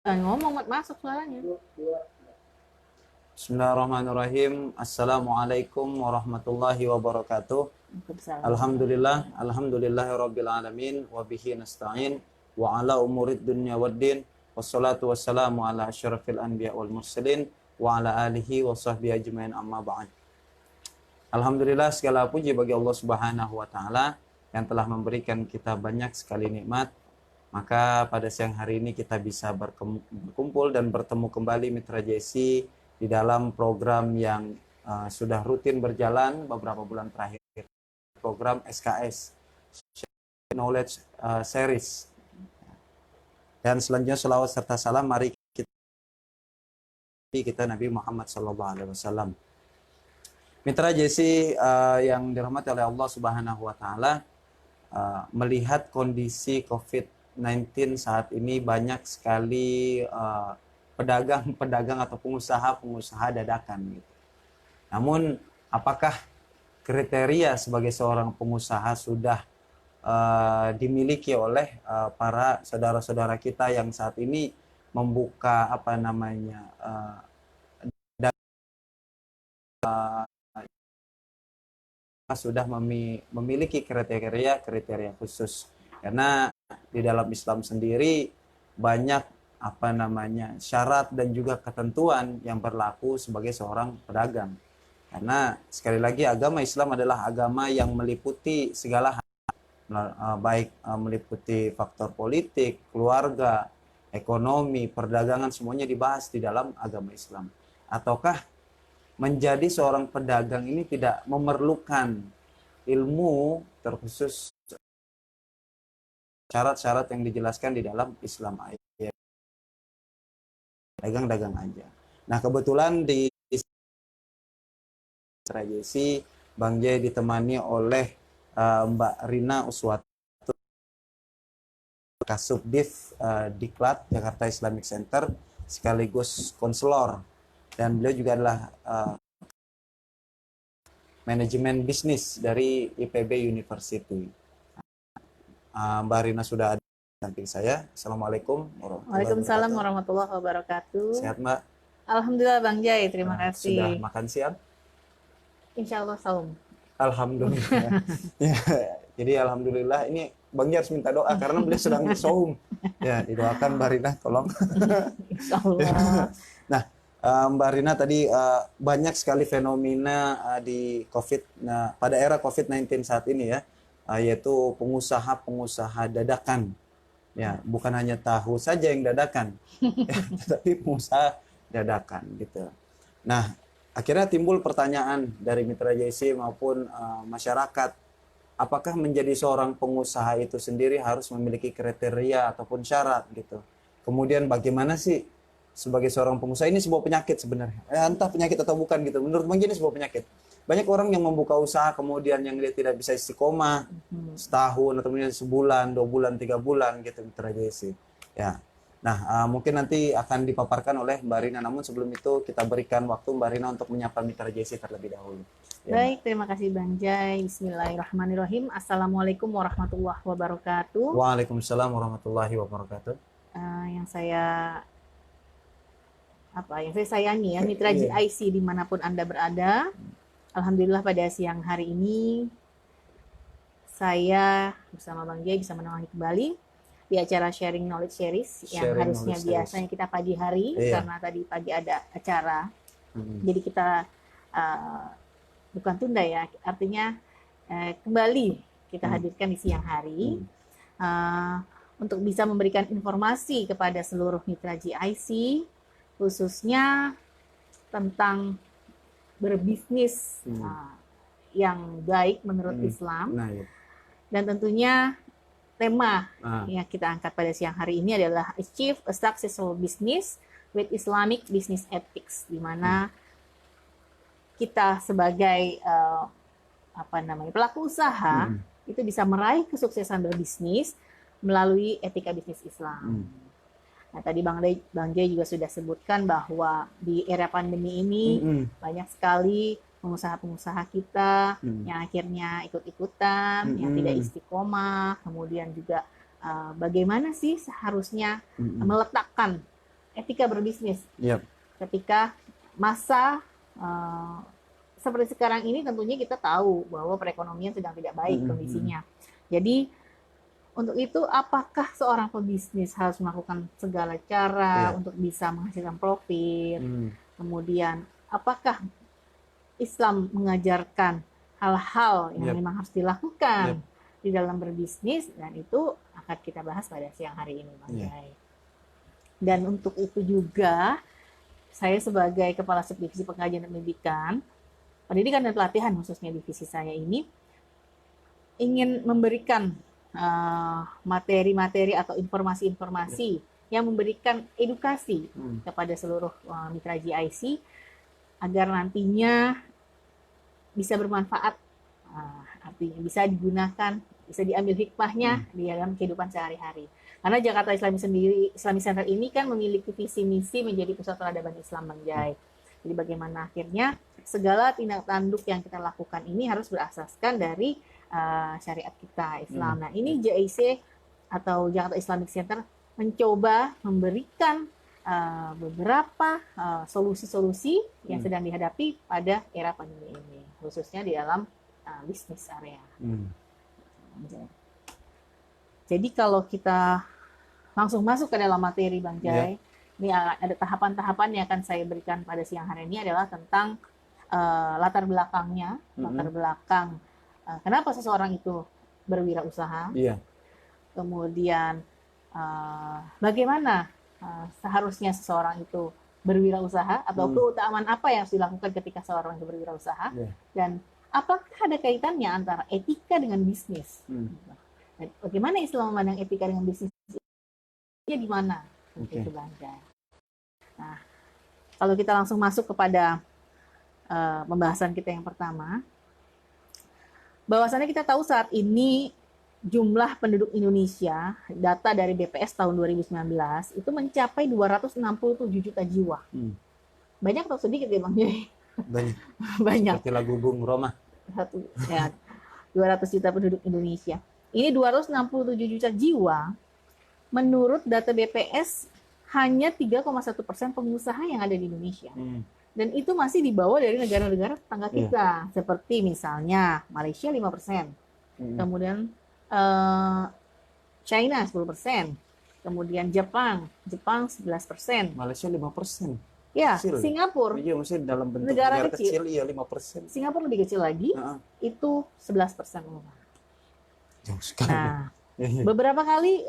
Ngomong masuk suaranya. Bismillahirrahmanirrahim. Assalamualaikum warahmatullahi wabarakatuh. Waalaikumsalam. Alhamdulillahirabbil alamin wa bihi nasta'in wa ala umurid dunya waddin. Wassalatu wassalamu ala asyrafil anbiya wal mursalin wa ala alihi wa sahbihi ajmain, amma ba'd. Alhamdulillah, segala puji bagi Allah Subhanahu wa taala yang telah memberikan kita banyak sekali nikmat. Maka pada siang hari ini kita bisa berkumpul dan bertemu kembali Mitra JC di dalam program yang sudah rutin berjalan beberapa bulan terakhir, program SKS, Knowledge Series. Dan selanjutnya selawat serta salam mari kita Nabi Muhammad SAW. Mitra JC yang dirahmati oleh Allah Subhanahu wa taala, melihat kondisi COVID-19 saat ini banyak sekali pedagang-pedagang atau pengusaha-pengusaha dadakan gitu. Namun apakah kriteria sebagai seorang pengusaha sudah dimiliki oleh para saudara-saudara kita yang saat ini membuka sudah memiliki kriteria khusus, karena di dalam Islam sendiri banyak syarat dan juga ketentuan yang berlaku sebagai seorang pedagang. Karena sekali lagi agama Islam adalah agama yang meliputi segala hal, baik meliputi faktor politik, keluarga, ekonomi, perdagangan, semuanya dibahas di dalam agama Islam. Ataukah menjadi seorang pedagang ini tidak memerlukan ilmu terkhusus syarat-syarat yang dijelaskan di dalam Islam ayat, dagang-dagang aja. Nah, kebetulan di tradisi Bang Jay ditemani oleh Mbak Rina Uswati, Kasubdif Diklat Jakarta Islamic Center, sekaligus konselor, dan beliau juga adalah manajemen bisnis dari IPB University. Mbak Rina sudah ada di samping saya. Assalamualaikum Waalaikumsalam warahmatullahi wabarakatuh. Sehat, Mbak? Alhamdulillah Bang Jai, terima kasih. Sudah makan siang? Insya Allah saum. Alhamdulillah. Ya, jadi alhamdulillah ini Bang Jai harus minta doa karena beliau sedang saum. Ya, didoakan Mbak Rina, tolong. Insya Allah. Nah, Mbak Rina tadi banyak sekali fenomena di COVID. Nah, pada era COVID-19 saat ini ya, yaitu pengusaha-pengusaha dadakan. Ya, bukan hanya tahu saja yang dadakan, tetapi pengusaha dadakan gitu. Nah, akhirnya timbul pertanyaan dari Mitra JC maupun masyarakat, apakah menjadi seorang pengusaha itu sendiri harus memiliki kriteria ataupun syarat gitu. Kemudian bagaimana sih sebagai seorang pengusaha, ini sebuah penyakit sebenarnya. Entah penyakit atau bukan gitu. Menurut Bang ini sebuah penyakit. Banyak orang yang membuka usaha kemudian yang dia tidak bisa istiqomah setahun atau kemudian sebulan, 2 bulan, 3 bulan gitu Mitra JC. Ya. Nah, mungkin nanti akan dipaparkan oleh Mbak Rina. Namun sebelum itu kita berikan waktu Mbak Rina untuk menyapa Mitra JC terlebih dahulu. Ya, baik, terima kasih Bang Jai. Bismillahirrahmanirrahim. Assalamualaikum warahmatullahi wabarakatuh. Waalaikumsalam warahmatullahi wabarakatuh. Yang saya sayangi ya, Mitra GIC dimanapun Anda berada. Alhamdulillah pada siang hari ini saya bersama Bang Jai bisa menemani kembali di acara Sharing Knowledge Series yang harusnya biasanya kita pagi hari, karena tadi pagi ada acara. Jadi kita bukan tunda ya, artinya kembali kita hadirkan di siang hari untuk bisa memberikan informasi kepada seluruh Mitra GIC, khususnya tentang berbisnis yang baik menurut Islam. Dan tentunya tema yang kita angkat pada siang hari ini adalah Achieve a Successful Business with Islamic Business Ethics, di mana kita sebagai pelaku usaha itu bisa meraih kesuksesan berbisnis melalui etika bisnis Islam. Nah, tadi Bang Jai juga sudah sebutkan bahwa di era pandemi ini banyak sekali pengusaha-pengusaha kita yang akhirnya ikut-ikutan, yang tidak istiqomah, kemudian juga bagaimana sih seharusnya meletakkan etika berbisnis. Yep. Ketika masa seperti sekarang ini, tentunya kita tahu bahwa perekonomian sedang tidak baik kondisinya. Jadi untuk itu, apakah seorang pebisnis harus melakukan segala cara untuk bisa menghasilkan profit? Kemudian apakah Islam mengajarkan hal-hal yang memang harus dilakukan di dalam berbisnis? Dan itu akan kita bahas pada siang hari ini, Bang Jai. Dan untuk itu juga, saya sebagai Kepala Subdivisi Pengkajian dan Pendidikan dan Pelatihan, khususnya divisi saya ini, ingin memberikan materi-materi atau informasi-informasi yang memberikan edukasi kepada seluruh mitra GIC agar nantinya bisa bermanfaat, artinya bisa digunakan, bisa diambil hikmahnya di dalam kehidupan sehari-hari. Karena Jakarta Islamic Center ini kan memiliki visi misi menjadi pusat peradaban Islam, Bang Jai. Jadi bagaimana akhirnya segala tindak tanduk yang kita lakukan ini harus berasaskan dari syariat kita Islam. Nah, ini JIC atau Jakarta Islamic Center mencoba memberikan beberapa solusi-solusi yang sedang dihadapi pada era pandemi ini, khususnya di dalam bisnis area. Jadi kalau kita langsung masuk ke dalam materi, Bang Jai, ini ada tahapan-tahapan yang akan saya berikan pada siang hari ini adalah tentang latar belakangnya, latar belakang kenapa seseorang itu berwirausaha, kemudian bagaimana seharusnya seseorang itu berwirausaha, atau keutamaan apa yang harus dilakukan ketika seorang itu berwirausaha, dan apakah ada kaitannya antara etika dengan bisnis. Dan bagaimana Islam memandang etika dengan bisnis? Di mana? Itu Bang Jai. Nah, kalau kita langsung masuk kepada pembahasan kita yang pertama, bahwasannya kita tahu saat ini jumlah penduduk Indonesia, data dari BPS tahun 2019, itu mencapai 267 juta jiwa. Banyak atau sedikit ya, Bang Jai? Banyak. Banyak. Seperti lagu Bung Roma. 200 juta penduduk Indonesia. Ini 267 juta jiwa, menurut data BPS, hanya 3,1% pengusaha yang ada di Indonesia. Dan itu masih di bawah dari negara-negara tetangga kita, seperti misalnya Malaysia 5%, kemudian China 10%, kemudian Jepang 11%. Malaysia 5%. Ya, kecil. Singapura. Iya, maksudnya dalam bentuk negara kecil, iya 5%. Singapura lebih kecil lagi, itu 11%. Jauh sekali. Nah, beberapa kali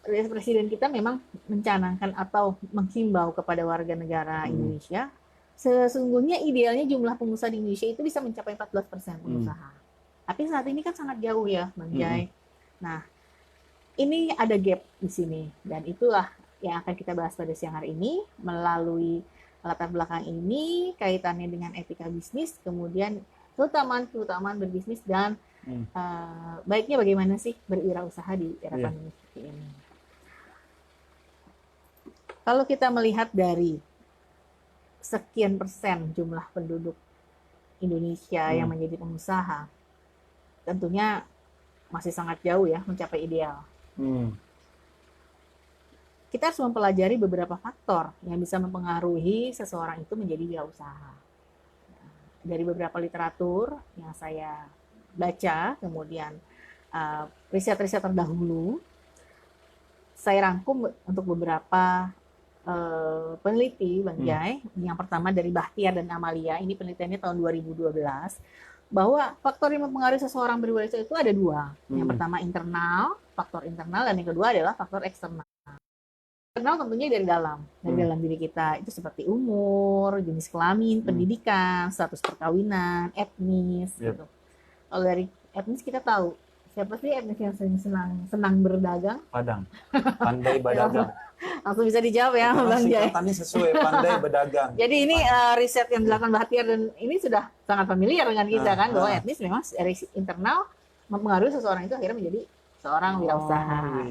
Presiden kita memang mencanangkan atau menghimbau kepada warga negara Indonesia, sesungguhnya idealnya jumlah pengusaha di Indonesia itu bisa mencapai 14% pengusaha. Tapi saat ini kan sangat jauh ya, Bang Jai. Nah, ini ada gap di sini, dan itulah yang akan kita bahas pada siang hari ini melalui latar belakang ini, kaitannya dengan etika bisnis, kemudian keutamaan berbisnis, dan baiknya bagaimana sih berwirausaha di era pandemi seperti ini. Kalau kita melihat dari sekian persen jumlah penduduk Indonesia yang menjadi pengusaha, tentunya masih sangat jauh ya mencapai ideal. Kita harus mempelajari beberapa faktor yang bisa mempengaruhi seseorang itu menjadi wirausaha. Dari beberapa literatur yang saya baca, kemudian riset-riset terdahulu, saya rangkum untuk beberapa peneliti, Bang Jai. Yang pertama dari Bahtiar dan Amalia, ini penelitiannya tahun 2012, bahwa faktor yang mempengaruhi seseorang berwirausaha itu ada dua. Yang pertama internal, faktor internal, dan yang kedua adalah faktor eksternal. Internal tentunya dari dalam diri kita, itu seperti umur, jenis kelamin, pendidikan, status perkawinan, etnis, gitu. Kalau dari etnis kita tahu siapa sih etnis yang senang berdagang? Padang, pandai berdagang. Langsung bisa dijawab ya, Bang Jai. Singkatannya sesuai, pandai berdagang. Jadi ini riset yang dilakukan Bahtiar, dan ini sudah sangat familiar dengan kita kan, bahwa etnis memang dari internal mempengaruhi seseorang itu akhirnya menjadi seorang wirausaha.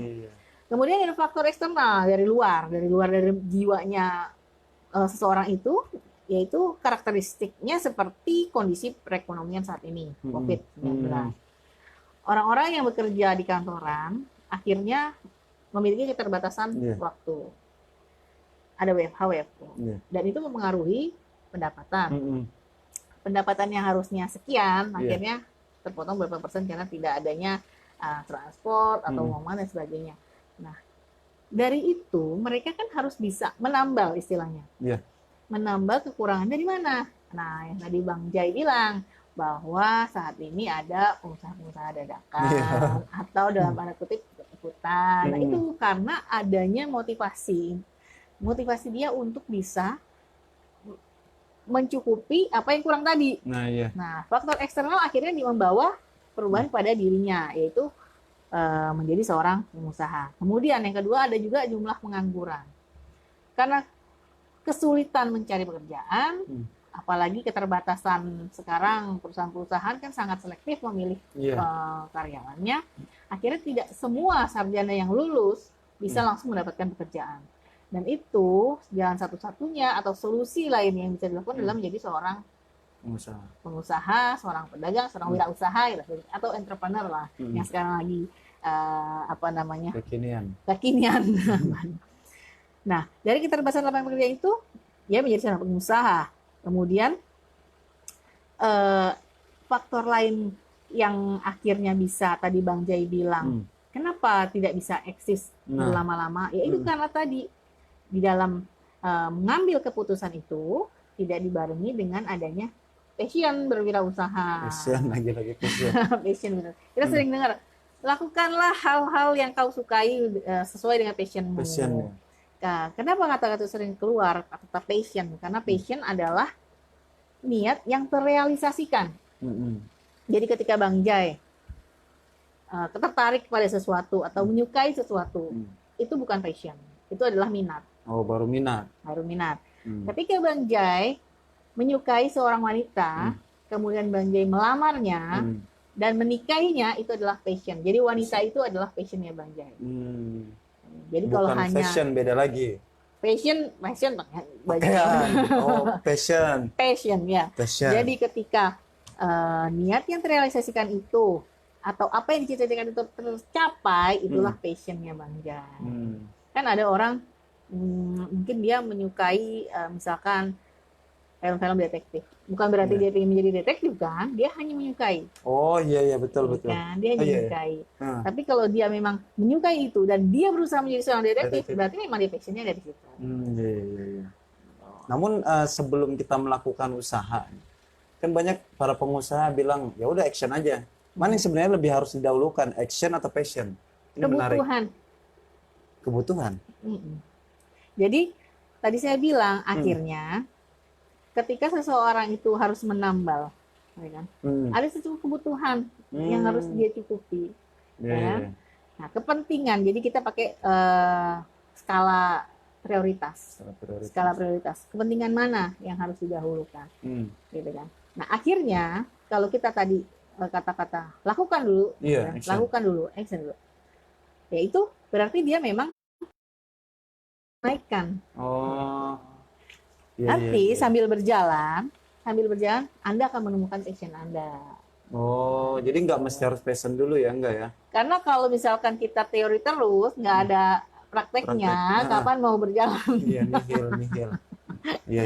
Kemudian ada faktor eksternal dari luar dari jiwanya seseorang itu, yaitu karakteristiknya seperti kondisi perekonomian saat ini, COVID-19. Orang-orang yang bekerja di kantoran akhirnya memiliki keterbatasan waktu. ada WFH, WFO. Yeah. Dan itu mempengaruhi pendapatan. Pendapatan yang harusnya sekian, akhirnya terpotong berapa persen karena tidak adanya transport atau uang dan sebagainya. Nah, dari itu mereka kan harus bisa menambal istilahnya. Yeah. Menambal kekurangan dari mana? Nah, yang tadi Bang Jai bilang bahwa saat ini ada pengusaha-pengusaha dadakan atau dalam tanda kutip ikutan. Nah, itu karena adanya motivasi dia untuk bisa mencukupi apa yang kurang tadi. Nah, faktor eksternal akhirnya membawa perubahan pada dirinya, yaitu menjadi seorang pengusaha. Kemudian yang kedua ada juga jumlah pengangguran. Karena kesulitan mencari pekerjaan, apalagi keterbatasan sekarang perusahaan-perusahaan kan sangat selektif memilih karyawannya, akhirnya tidak semua sarjana yang lulus bisa langsung mendapatkan pekerjaan. Dan itu jalan satu-satunya atau solusi lain yang bisa dilakukan adalah menjadi seorang pengusaha, seorang pedagang, seorang wirausaha gitu, atau entrepreneur lah yang sekarang lagi kekinian. Nah, dari keterbatasan lapangan pekerjaan itu dia menjadi seorang pengusaha. Kemudian faktor lain yang akhirnya bisa tadi Bang Jai bilang, kenapa tidak bisa eksis berlama-lama? Ya itu karena tadi di dalam mengambil keputusan itu tidak dibarengi dengan adanya passion berwirausaha. Passion. Passion benar. Kita sering dengar, lakukanlah hal-hal yang kau sukai sesuai dengan passionmu. Nah, kenapa kata-kata sering keluar kata passion? Karena passion adalah niat yang terrealisasikan. Jadi ketika Bang Jai tertarik pada sesuatu atau menyukai sesuatu, itu bukan passion, itu adalah minat. Oh, baru minat. Ketika Bang Jai menyukai seorang wanita, kemudian Bang Jai melamarnya dan menikahinya, itu adalah passion. Jadi wanita itu adalah passionnya Bang Jai. Jadi bukan kalau hanya fashion, beda lagi. Passion passion ya. Passion. Jadi ketika niat yang terrealisasikan itu atau apa yang dicita-citakan itu tercapai, itulah passionnya Bang Jai. Kan ada orang mungkin dia menyukai misalkan film-film detektif. Bukan berarti dia ingin menjadi detektif kan? Dia hanya menyukai. Oh iya betul. Kan? Dia hanya menyukai. Tapi kalau dia memang menyukai itu dan dia berusaha menjadi seorang detektif, berarti memang dia passionnya dari situ. Iya. Namun sebelum kita melakukan usaha, kan banyak para pengusaha bilang ya udah action aja. Mana yang sebenarnya lebih harus didahulukan, action atau passion? Ini kebutuhan. Jadi tadi saya bilang akhirnya ketika seseorang itu harus menambal, ya kan? Ada sesuatu kebutuhan yang harus dia cukupi. Ya. Nah, kepentingan. Jadi kita pakai skala prioritas. Kepentingan mana yang harus didahulukan, gitu kan? Nah, akhirnya kalau kita tadi kata-kata lakukan dulu, action dulu. Ya itu berarti dia memang naikkan. Nanti sambil berjalan Anda akan menemukan passion Anda. Jadi nggak mesti harus passion dulu ya, enggak ya? Karena kalau misalkan kita teori terus, nggak ada prakteknya, kapan mau berjalan? Iya, nihil. Iya.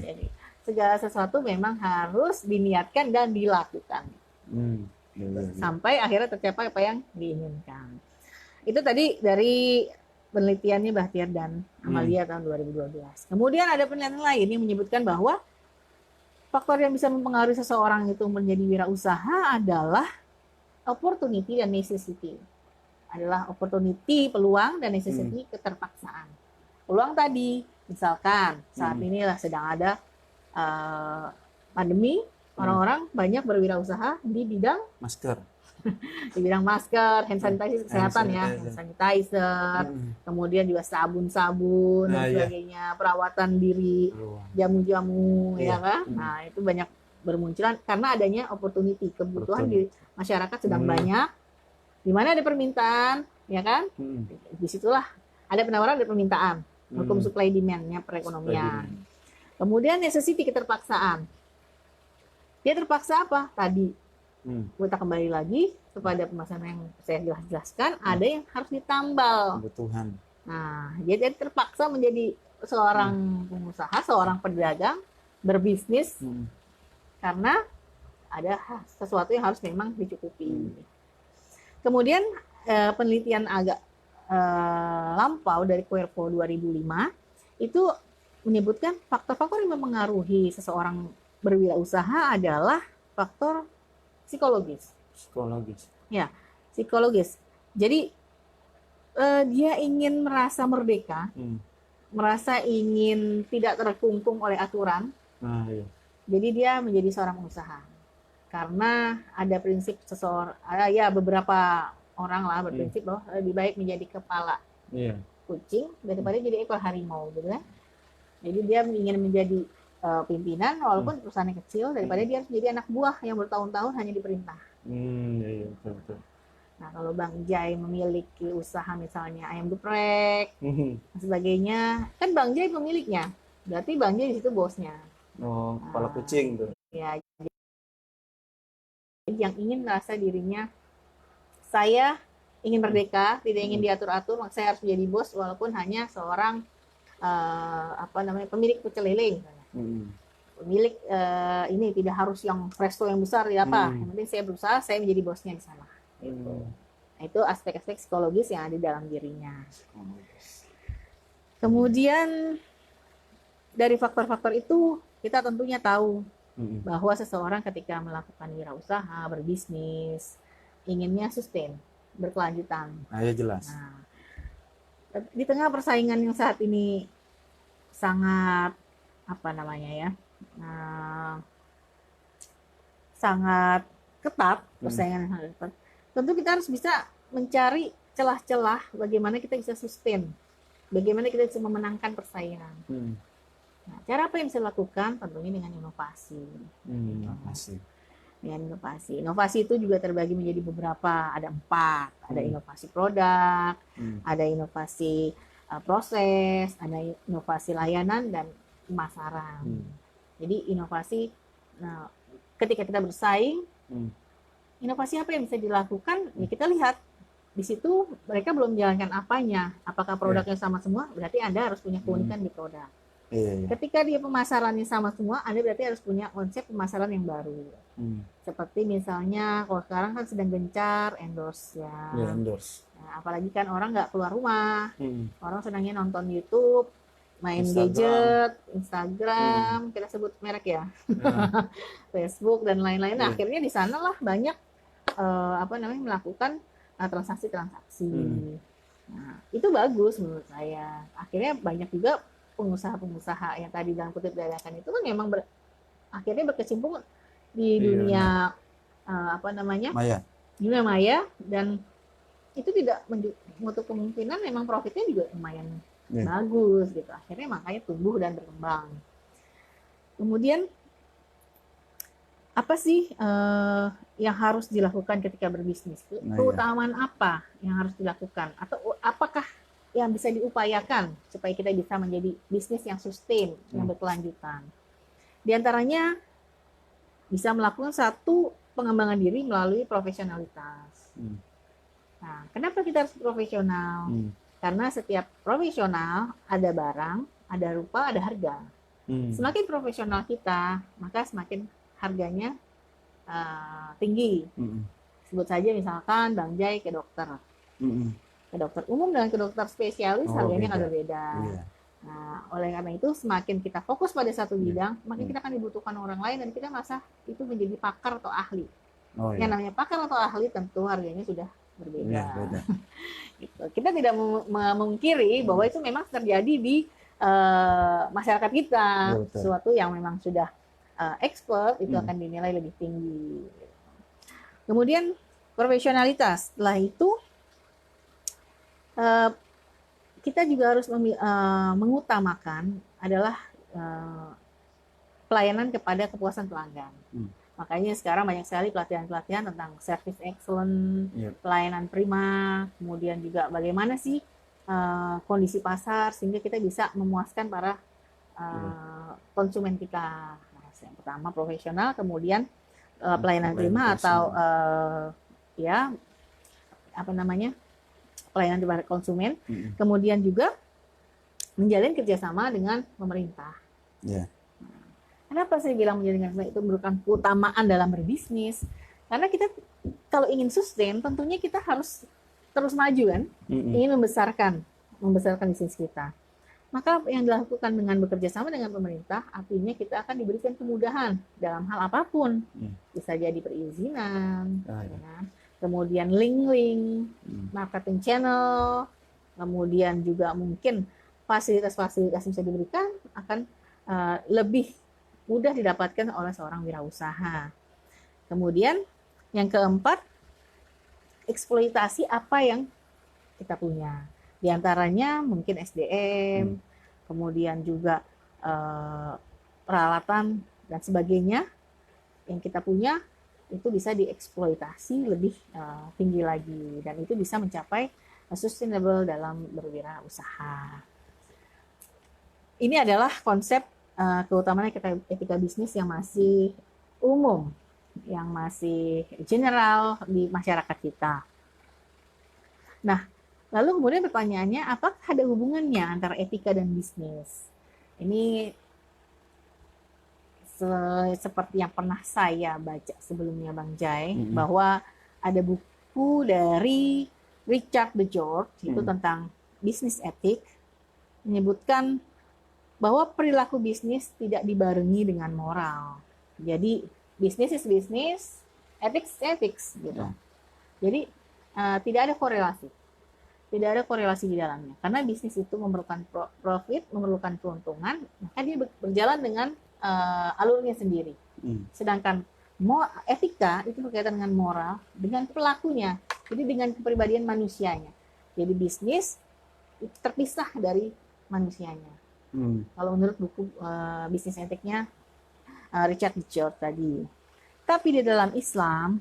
Jadi, segala sesuatu memang harus diniatkan dan dilakukan. Sampai akhirnya tercapai apa yang diinginkan. Itu tadi dari penelitiannya Bahtiar dan Amalia tahun 2012. Kemudian ada penelitian lain yang menyebutkan bahwa faktor yang bisa mempengaruhi seseorang itu menjadi wirausaha adalah opportunity dan necessity. Adalah opportunity, peluang, dan necessity, keterpaksaan. Peluang tadi, misalkan saat inilah sedang ada pandemi, orang-orang banyak berwirausaha di bidang masker, hand sanitizer kesehatan hand sanitizer, kemudian juga sabun-sabun dan sebagainya, perawatan diri, jamu-jamu, ya kan? Nah, itu banyak bermunculan karena adanya opportunity, kebutuhan di masyarakat sedang banyak, di mana ada permintaan, ya kan? Disitulah ada penawaran, ada permintaan, hukum supply demand-nya perekonomian. Kemudian necessity, keterpaksaan. Dia terpaksa apa? Tadi kita kembali lagi kepada pembahasan yang saya jelaskan, ada yang harus ditambal kebutuhan. Nah, jadi terpaksa menjadi seorang pengusaha, seorang pedagang berbisnis karena ada sesuatu yang harus memang dicukupi. Kemudian penelitian agak lampau dari Cuervo 2005 itu menyebutkan faktor-faktor yang mempengaruhi seseorang berwirausaha adalah faktor psikologis. Ya, psikologis. Jadi dia ingin merasa merdeka, merasa ingin tidak terkungkung oleh aturan. Iya. Jadi dia menjadi seorang pengusaha. Karena ada prinsip ya beberapa orang lah berprinsip bahwa lebih baik menjadi kepala kucing daripada jadi ekor harimau, gitu kan? Jadi dia ingin menjadi pimpinan walaupun perusahaannya kecil daripada dia harus menjadi anak buah yang bertahun-tahun hanya diperintah. Iya, betul. Nah, kalau Bang Jai memiliki usaha misalnya ayam geprek dan sebagainya, kan Bang Jai pemiliknya. Berarti Bang Jai di situ bosnya. Oh, kepala kucing tuh. Ya, yang ingin merasa dirinya saya ingin merdeka, tidak ingin diatur-atur, maka saya harus menjadi bos walaupun hanya seorang pemilik pecel lele. Pemilik ini tidak harus yang resto yang besar ya apa. Yang penting saya berusaha, saya menjadi bosnya di sana. Gitu. Nah, itu aspek-aspek psikologis yang ada dalam dirinya. Kemudian dari faktor-faktor itu kita tentunya tahu bahwa seseorang ketika melakukan wirausaha, berbisnis, inginnya sustain, berkelanjutan. Ya jelas. Nah, di tengah persaingan yang saat ini sangat sangat ketat, persaingan yang sangat ketat. Tentu kita harus bisa mencari celah-celah bagaimana kita bisa sustain, bagaimana kita bisa memenangkan persaingan. Nah, cara apa yang bisa dilakukan? Tentunya dengan inovasi. Dengan inovasi. Inovasi itu juga terbagi menjadi beberapa, ada 4. Ada inovasi produk, ada inovasi proses, ada inovasi layanan dan pemasaran. Jadi inovasi, nah, ketika kita bersaing, inovasi apa yang bisa dilakukan? Ya kita lihat di situ mereka belum menjalankan apanya. Apakah produknya sama semua? Berarti Anda harus punya keunikan di produk. Ketika dia pemasarannya sama semua, Anda berarti harus punya konsep pemasaran yang baru. Seperti misalnya, kalau sekarang kan sedang gencar endorse ya. Endorse. Nah, apalagi kan orang nggak keluar rumah, orang senangnya nonton YouTube, main gadget, Instagram, kita sebut merek ya, Facebook dan lain-lain. Nah, akhirnya di sanalah banyak melakukan transaksi-transaksi. Nah, itu bagus menurut saya. Akhirnya banyak juga pengusaha-pengusaha yang tadi dalam kutip dadakan itu kan memang akhirnya berkecimpung di dunia dunia maya, dan itu tidak menutup kemungkinan memang profitnya juga lumayan bagus gitu. Akhirnya makanya tumbuh dan berkembang. Kemudian apa sih yang harus dilakukan ketika berbisnis? Keutamaan apa yang harus dilakukan? Atau apakah yang bisa diupayakan supaya kita bisa menjadi bisnis yang sustain, yang berkelanjutan? Di antaranya bisa melakukan satu pengembangan diri melalui profesionalitas. Nah, kenapa kita harus profesional? Karena setiap profesional ada barang, ada rupa, ada harga. Semakin profesional kita, maka semakin harganya tinggi. Sebut saja misalkan Bang Jai ke dokter. Ke dokter umum dan ke dokter spesialis harganya kan berbeda. Nah, oleh karena itu semakin kita fokus pada satu bidang, makin kita akan dibutuhkan orang lain dan kita merasa itu menjadi pakar atau ahli. Yang namanya pakar atau ahli tentu harganya sudah berbeda. Gitu. Kita tidak memungkiri bahwa itu memang terjadi di masyarakat kita. Sesuatu yang memang sudah expert itu akan dinilai lebih tinggi. Kemudian profesionalitas. Setelah itu kita juga harus mengutamakan adalah pelayanan kepada kepuasan pelanggan. Makanya sekarang banyak sekali pelatihan-pelatihan tentang service excellence, pelayanan prima, kemudian juga bagaimana sih kondisi pasar sehingga kita bisa memuaskan para konsumen kita. Nah, yang pertama profesional, kemudian pelayanan prima atau pelayanan kepada konsumen. Kemudian juga menjalin kerjasama dengan pemerintah. Yeah. Kenapa saya bilang menjalin kerjasama itu merupakan keutamaan dalam berbisnis? Karena kita kalau ingin sustain, tentunya kita harus terus maju kan, ingin membesarkan bisnis kita. Maka yang dilakukan dengan bekerja sama dengan pemerintah, artinya kita akan diberikan kemudahan dalam hal apapun. Bisa jadi perizinan, ya. Kemudian link-link, marketing channel, kemudian juga mungkin fasilitas-fasilitas yang bisa diberikan akan lebih mudah didapatkan oleh seorang wirausaha. Kemudian yang keempat, eksploitasi apa yang kita punya. Di antaranya mungkin SDM, kemudian juga peralatan dan sebagainya yang kita punya itu bisa dieksploitasi lebih tinggi lagi, dan itu bisa mencapai sustainable dalam berwirausaha. Ini adalah konsep keutamaan etika bisnis yang masih umum, yang masih general di masyarakat kita. Nah, lalu kemudian pertanyaannya, apakah ada hubungannya antara etika dan bisnis? Ini seperti yang pernah saya baca sebelumnya, Bang Jai, bahwa ada buku dari Richard de George itu tentang bisnis etik, menyebutkan bahwa perilaku bisnis tidak dibarengi dengan moral. Jadi bisnis is bisnis, ethics is ethics gitu. Jadi tidak ada korelasi. Tidak ada korelasi di dalamnya. Karena bisnis itu memerlukan profit, memerlukan keuntungan, maka dia berjalan dengan alurnya sendiri. Sedangkan etika itu berkaitan dengan moral, dengan pelakunya. Jadi dengan kepribadian manusianya. Jadi bisnis itu terpisah dari manusianya. Kalau menurut buku bisnis etiknya Richard de George tadi. Tapi di dalam Islam,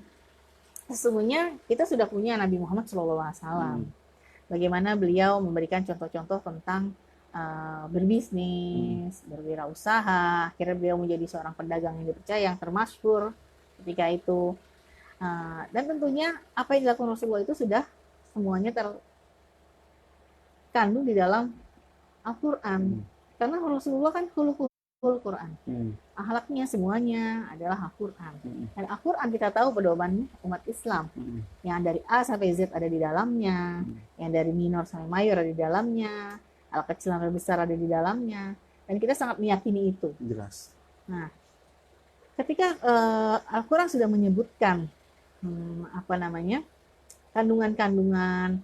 sesungguhnya kita sudah punya Nabi Muhammad SAW. Bagaimana beliau memberikan contoh-contoh tentang berbisnis, berwirausaha. Akhirnya beliau menjadi seorang pedagang yang dipercaya, yang termasyhur ketika itu. Dan tentunya apa yang dilakukan Rasulullah itu sudah semuanya terkandung di dalam Al-Quran. Karena Rasulullah kan khuluqul Quran. Akhlaknya semuanya adalah Al-Quran. Dan Al-Quran kita tahu pedoman umat Islam. Yang dari A sampai Z ada di dalamnya. Yang dari minor sampai mayor ada di dalamnya. Al-kecil sampai besar ada di dalamnya. Dan kita sangat meyakini itu. Jelas. Nah, ketika Al-Quran sudah menyebutkan kandungan-kandungan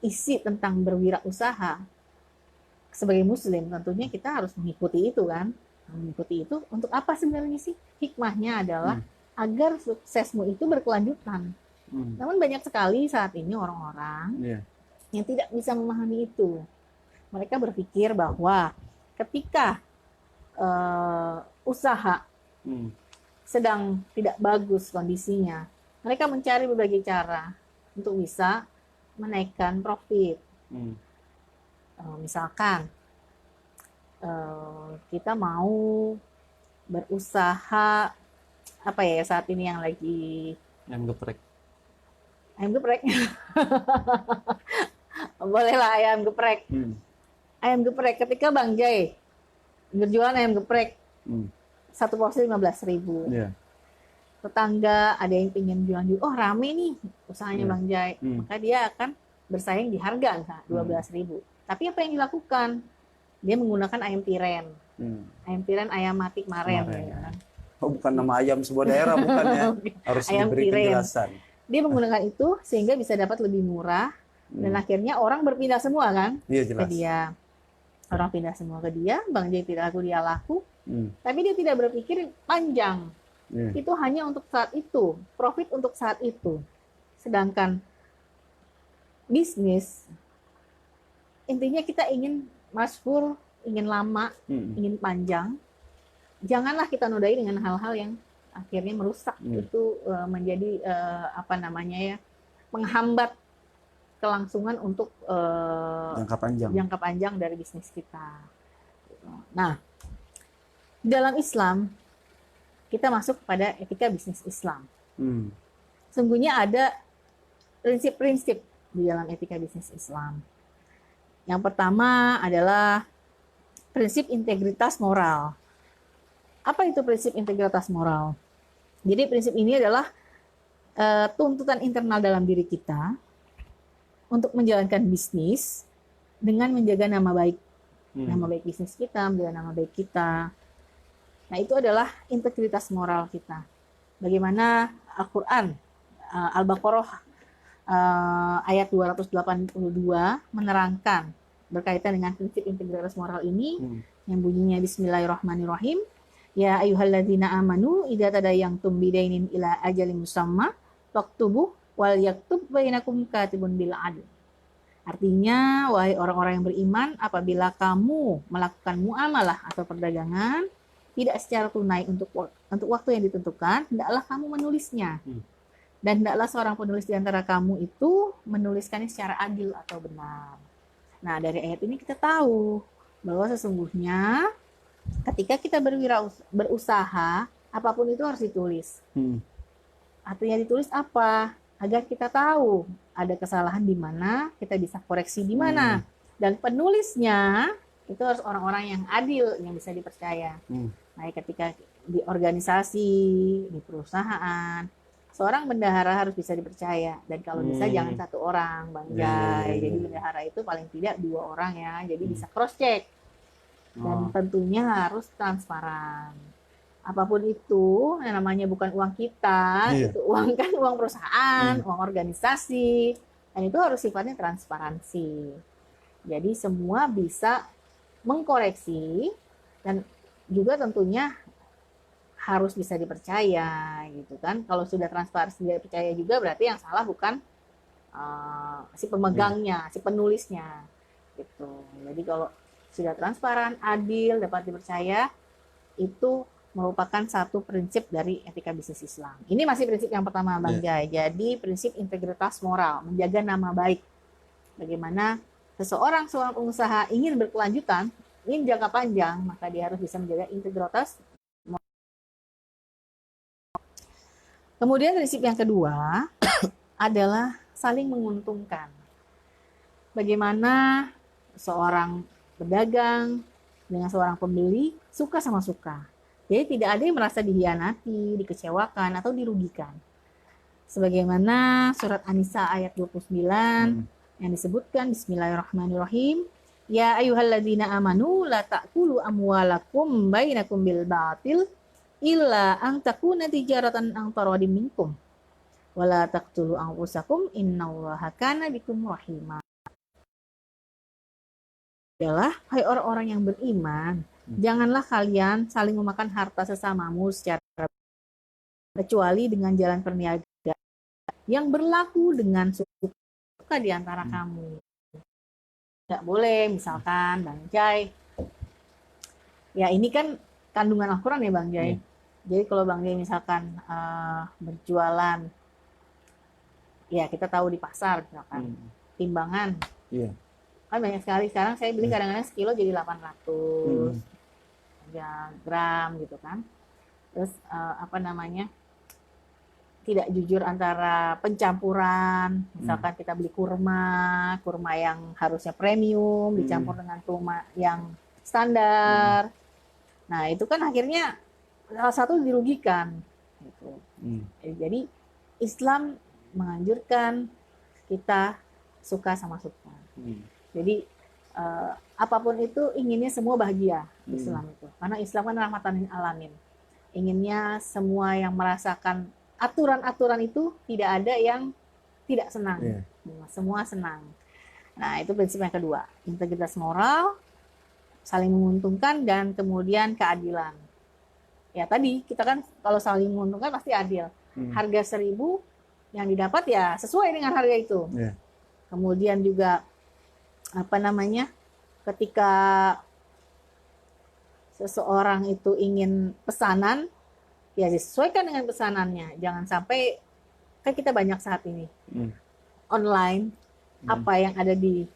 isi tentang berwirausaha, sebagai muslim tentunya kita harus mengikuti itu kan. Mengikuti itu untuk apa sebenarnya sih? Hikmahnya adalah agar suksesmu itu berkelanjutan. Namun banyak sekali saat ini orang-orang yang tidak bisa memahami itu. Mereka berpikir bahwa ketika usaha sedang tidak bagus kondisinya, mereka mencari berbagai cara untuk bisa menaikkan profit. Misalkan kita mau berusaha apa ya saat ini yang lagi Ayam geprek. Bolehlah ayam geprek. Ayam geprek, ketika Bang Jai berjualan ayam geprek, satu porsi 15.000. Tetangga ada yang ingin jual, oh rame nih usahanya Bang Jai, maka dia akan bersaing di harga 12.000. Tapi apa yang dilakukan? Dia menggunakan ayam tiren. Ayam mati kemarin. Ya. Oh, bukan nama ayam sebuah daerah, bukan ya? Harus ayam diberi tiren. penjelasan. Dia menggunakan itu sehingga bisa dapat lebih murah, dan akhirnya orang berpindah semua kan? Iya, jelas. Ke dia. Orang pindah semua ke dia, Bang Jai tidak laku, dia laku. Tapi dia tidak berpikir panjang. Itu hanya untuk saat itu, profit untuk saat itu. Sedangkan bisnis, intinya kita ingin masyhur, ingin lama, ingin panjang. Janganlah kita nodai dengan hal-hal yang akhirnya merusak itu menjadi menghambat kelangsungan untuk jangka panjang dari bisnis kita. Nah, dalam Islam kita masuk pada etika bisnis Islam. Sungguhnya ada prinsip-prinsip di dalam etika bisnis Islam. Yang pertama adalah prinsip integritas moral. Apa itu prinsip integritas moral? Jadi prinsip ini adalah tuntutan internal dalam diri kita untuk menjalankan bisnis dengan menjaga nama baik. Nama baik bisnis kita, menjaga nama baik kita. Nah, itu adalah integritas moral kita. Bagaimana Al-Quran, Al-Baqarah ayat 282 menerangkan berkaitan dengan prinsip integritas moral ini yang bunyinya Bismillahirrahmanirrahim. Ya ayyuhalladzina amanu idza tadayantum bidainin ila ajalin musamma faktubuh wal yaktub bainakum katibun bil adl. Artinya, wahai orang-orang yang beriman, apabila kamu melakukan muamalah atau perdagangan tidak secara tunai untuk waktu yang ditentukan, hendaklah kamu menulisnya. Dan hendaklah seorang penulis di antara kamu itu menuliskannya secara adil atau benar. Nah, dari ayat ini kita tahu bahwa sesungguhnya ketika kita berusaha, apapun itu harus ditulis. Artinya ditulis apa? Agar kita tahu ada kesalahan di mana, kita bisa koreksi di mana. Dan penulisnya itu harus orang-orang yang adil, yang bisa dipercaya. Nah, ketika di organisasi, di perusahaan, seorang bendahara harus bisa dipercaya. Dan kalau bisa jangan satu orang, Bang Jai. Jadi bendahara itu paling tidak 2 orang ya. Jadi bisa cross check. Dan tentunya harus transparan. Apapun itu, yang namanya bukan uang kita, itu uang kan uang perusahaan, uang organisasi, dan itu harus sifatnya transparansi. Jadi semua bisa mengkoreksi dan juga tentunya harus bisa dipercaya, gitu kan? Kalau sudah transparansi tidak dipercaya juga berarti yang salah bukan si pemegangnya, si penulisnya, gitu. Jadi kalau sudah transparan, adil, dapat dipercaya, itu merupakan satu prinsip dari etika bisnis Islam. Ini masih prinsip yang pertama, Bang Jai. Jadi prinsip integritas moral, menjaga nama baik. Bagaimana seorang pengusaha ingin berkelanjutan, ingin jangka panjang, maka dia harus bisa menjaga integritas moral. Kemudian prinsip yang kedua adalah saling menguntungkan. Bagaimana seorang pedagang dengan seorang pembeli suka sama suka. Jadi tidak ada yang merasa dihianati, dikecewakan, atau dirugikan. Sebagaimana surat An-Nisa ayat 29 yang disebutkan Bismillahirrahmanirrahim. Ya ayyuhalladzina amanu la ta'kulu amwalakum bainakum bil batil illa an takuna tijaratan an taradim minkum. Wala taqtulu anfusakum innallaha kana bikum rahima. Adalah hai orang-orang yang beriman, janganlah kalian saling memakan harta sesamamu secara kecuali dengan jalan perniagaan yang berlaku dengan suka di antara kamu. Tidak boleh, misalkan Bang Jai. Ya ini kan kandungan Al-Quran ya Bang Jai. Jadi kalau Bang Jai misalkan berjualan, ya kita tahu di pasar misalkan timbangan. Kan banyak sekali sekarang saya beli kadang-kadang sekilo jadi 800 gram gitu kan. Terus tidak jujur antara pencampuran, misalkan kita beli kurma yang harusnya premium dicampur dengan kurma yang standar. Nah itu kan akhirnya salah satu dirugikan gitu. Jadi Islam menganjurkan kita suka sama suka. Jadi apapun itu inginnya semua bahagia Islam itu. Karena Islam kan rahmatan lil alamin. Inginnya semua yang merasakan aturan-aturan itu tidak ada yang tidak senang. Semua senang. Nah, itu prinsip yang kedua. Integritas moral, saling menguntungkan, dan kemudian keadilan. Ya tadi, kita kan kalau saling menguntungkan pasti adil. Harga 1.000 yang didapat ya sesuai dengan harga itu. Kemudian juga ketika seseorang itu ingin pesanan, ya disesuaikan dengan pesanannya. Jangan sampai, kan kita banyak saat ini online, apa yang ada di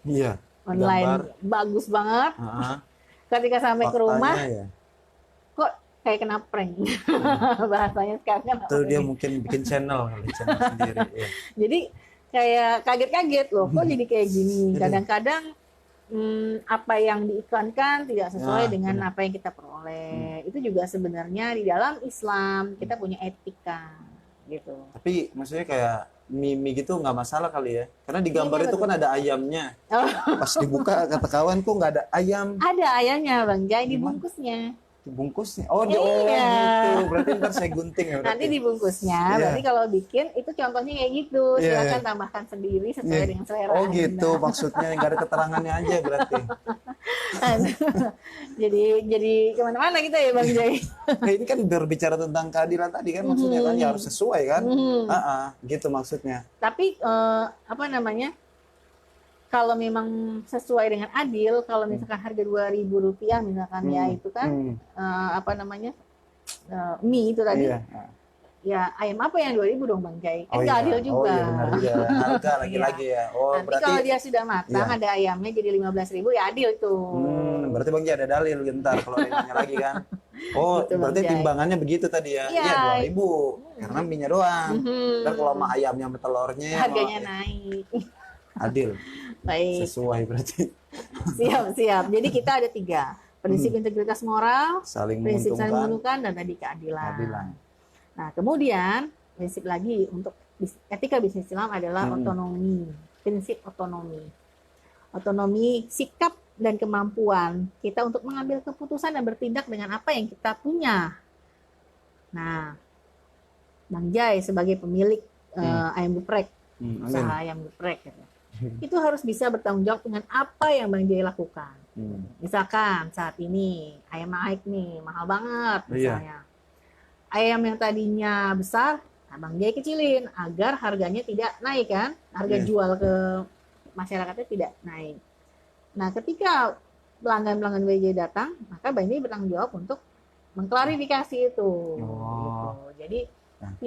online gambar bagus banget. Ketika sampai ke rumah, kok kayak kena prank. Bahasanya sekarang kan. Itu dia mungkin bikin channel sendiri. Jadi kayak kaget-kaget loh, kok jadi kayak gini. Kadang-kadang apa yang diiklankan tidak sesuai dengan apa yang kita peroleh. Itu juga sebenarnya di dalam Islam kita punya etika gitu. Tapi maksudnya kayak mie gitu nggak masalah kali ya? Karena di gambar itu kan ada ayamnya. Pas dibuka kata kawan kok nggak ada ayam. Ada ayamnya Bang Jai di bungkusnya. Bungkusnya. Oh, Iya. Gitu. Berarti ntar saya gunting ya berarti. Nanti dibungkusnya, berarti kalau bikin itu contohnya kayak gitu. Silakan tambahkan sendiri sesuai dengan selera Oh gitu, Anda. maksudnya nggak ada keterangannya aja berarti. jadi kemana-mana kita ya Bang Jai. Nah, ini kan berbicara tentang keadilan tadi kan maksudnya kan ya harus sesuai kan. Gitu maksudnya. Tapi apa namanya? Kalau memang sesuai dengan adil, kalau misalkan harga Rp2.000 misalkan ya itu kan apa namanya mie itu tadi, ya ayam apa yang 2.000 dong Bang Jai? Kan nggak adil juga. Oh iya benar juga. Harga lagi-lagi ya. Oh Nanti berarti kalau dia sudah matang ada ayamnya jadi 15.000 ya adil itu. Berarti Bang Jai ada dalil bentar kalau nanya lagi kan. Oh Betul, berarti Bang Jai. timbangannya begitu tadi ya? Iya 2.000 karena minyak doang. Dan kalau sama ayamnya sama telurnya harganya naik. Adil. Baik. Sesuai berarti. Siap. Jadi kita ada 3. Prinsip integritas moral, prinsip saling menguntungkan, dan tadi keadilan. Nah, kemudian prinsip lagi untuk etika bisnis Islam adalah otonomi. Prinsip otonomi. Otonomi sikap dan kemampuan kita untuk mengambil keputusan dan bertindak dengan apa yang kita punya. Nah, Bang Jai sebagai pemilik ayam geprek, usaha ayam geprek gitu. Itu harus bisa bertanggung jawab dengan apa yang Bang Jai lakukan. Misalkan saat ini ayam naik nih, mahal banget misalnya. Ayam yang tadinya besar, Bang Jai kecilin agar harganya tidak naik kan. Harga jual ke masyarakatnya tidak naik. Nah, ketika pelanggan-pelanggan BJ datang, maka Bang Jai bertanggung jawab untuk mengklarifikasi itu. Gitu. Jadi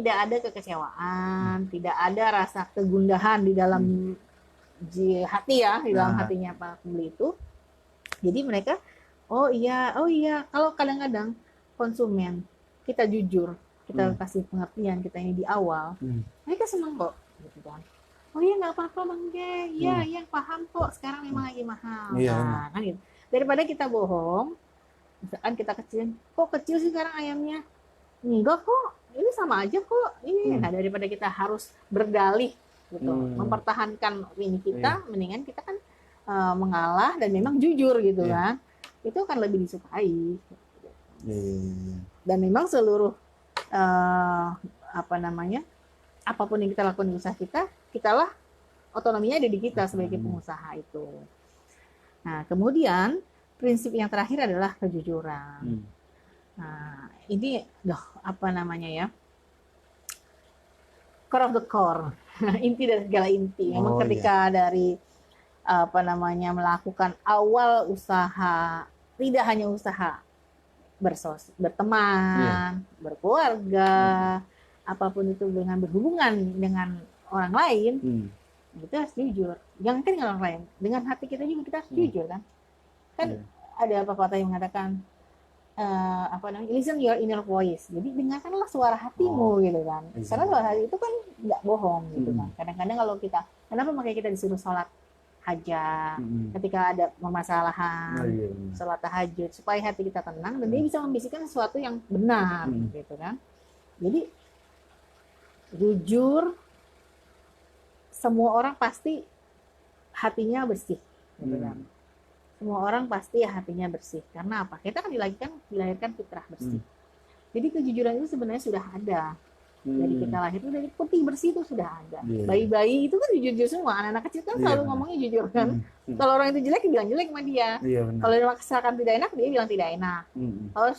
tidak ada kekecewaan, tidak ada rasa kegundahan di dalam hati ya, di dalam hatinya para pembeli itu. Jadi mereka, oh iya, kalau kadang-kadang konsumen kita jujur, kita kasih pengertian kita ini di awal, mereka senang kok, gitu kan. Oh iya nggak apa-apa Bang Jai, iya paham kok, sekarang memang lagi mahal. Nah, kan gitu. Daripada kita bohong, misalkan kita kecilin, kok kecil sih sekarang ayamnya? Enggak kok, ini sama aja kok. Ini, nah daripada kita harus berdalih gitu, mempertahankan opini kita, mendingan kita kan mengalah dan memang jujur gitu kan, itu akan lebih disukai. Dan memang seluruh apa namanya, apapun yang kita lakukan di usaha kita lah otonominya ada di kita sebagai pengusaha itu. Nah kemudian prinsip yang terakhir adalah kejujuran. Nah ini apa namanya ya, core of the core. Inti dari segala inti. Memang ketika dari apa namanya melakukan awal usaha, tidak hanya usaha berteman, berkeluarga, apapun itu dengan berhubungan dengan orang lain, kita harus jujur. Jangan kan dengan orang lain, dengan hati kita juga kita harus jujur kan. Kan ada pepatah yang mengatakan apa namanya, listen your inner voice. Jadi dengarkanlah suara hatimu gitu kan. Karena suara hati itu kan nggak bohong gitu kan. Kadang-kadang kalau kita, kenapa makanya kita disuruh sholat hajat ketika ada permasalahan, sholat tahajud supaya hati kita tenang dan dia bisa membisikkan sesuatu yang benar gitu kan. Jadi jujur, semua orang pasti hatinya bersih gitu kan. Semua orang pasti hatinya bersih. Karena apa? Kita kan dilahirkan fitrah bersih. Jadi kejujuran itu sebenarnya sudah ada. Dari kita lahir itu dari putih bersih itu sudah ada. Bayi-bayi itu kan jujur semua. Anak-anak kecil kan selalu ngomongnya jujur kan. Kalau orang itu jelek, bilang jelek sama dia. Kalau dia merasakan tidak enak, dia bilang tidak enak. Kalau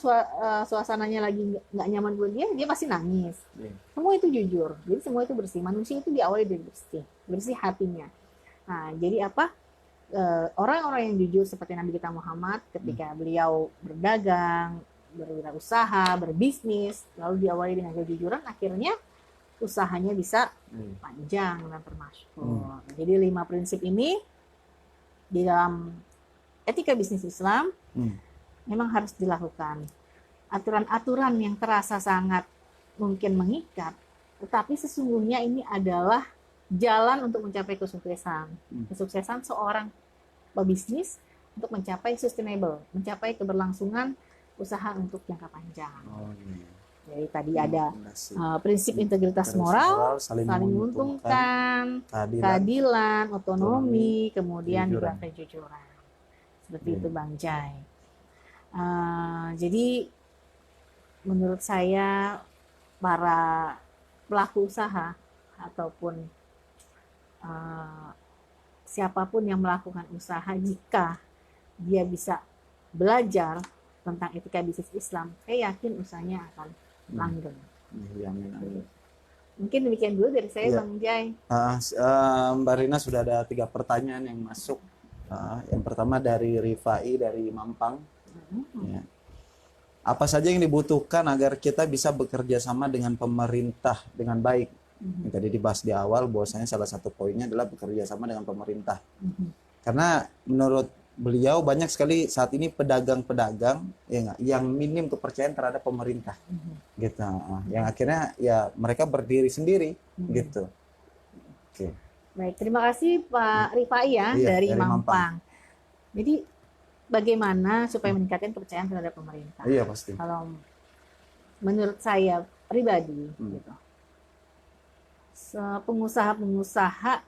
suasananya lagi nggak nyaman buat dia pasti nangis. Semua itu jujur. Jadi semua itu bersih. Manusia itu diawali dari bersih hatinya. Nah, jadi apa? Orang-orang yang jujur seperti Nabi kita Muhammad ketika beliau berdagang, berwirausaha, berbisnis, lalu diawali dengan kejujuran, akhirnya usahanya bisa panjang dan bermasyhur. Jadi 5 prinsip ini di dalam etika bisnis Islam memang harus dilakukan. Aturan-aturan yang terasa sangat mungkin mengikat, tetapi sesungguhnya ini adalah jalan untuk mencapai kesuksesan. Kesuksesan seorang pebisnis untuk mencapai sustainable, mencapai keberlangsungan usaha untuk jangka panjang. Jadi tadi ada prinsip integritas moral, saling menguntungkan, keadilan, otonomi, kemudian juga kejujuran. Seperti itu Bang Jai. Jadi menurut saya para pelaku usaha ataupun siapapun yang melakukan usaha, jika dia bisa belajar tentang etika bisnis Islam, saya yakin usahanya akan langgeng. Mungkin demikian dulu dari saya, Bang Jai. Mbak Rina, sudah ada 3 pertanyaan yang masuk. Yang pertama dari Rifai dari Mampang. Ya. Apa saja yang dibutuhkan agar kita bisa bekerja sama dengan pemerintah dengan baik? Yang tadi dibahas di awal, bahwasanya salah satu poinnya adalah bekerja sama dengan pemerintah. Karena menurut beliau banyak sekali saat ini pedagang-pedagang yang minim kepercayaan terhadap pemerintah, gitu. Yang akhirnya ya mereka berdiri sendiri, gitu. Oke. Baik, terima kasih Pak Rifai dari Mampang. Jadi bagaimana supaya meningkatkan kepercayaan terhadap pemerintah? Iya pasti. Kalau menurut saya pribadi, gitu, pengusaha-pengusaha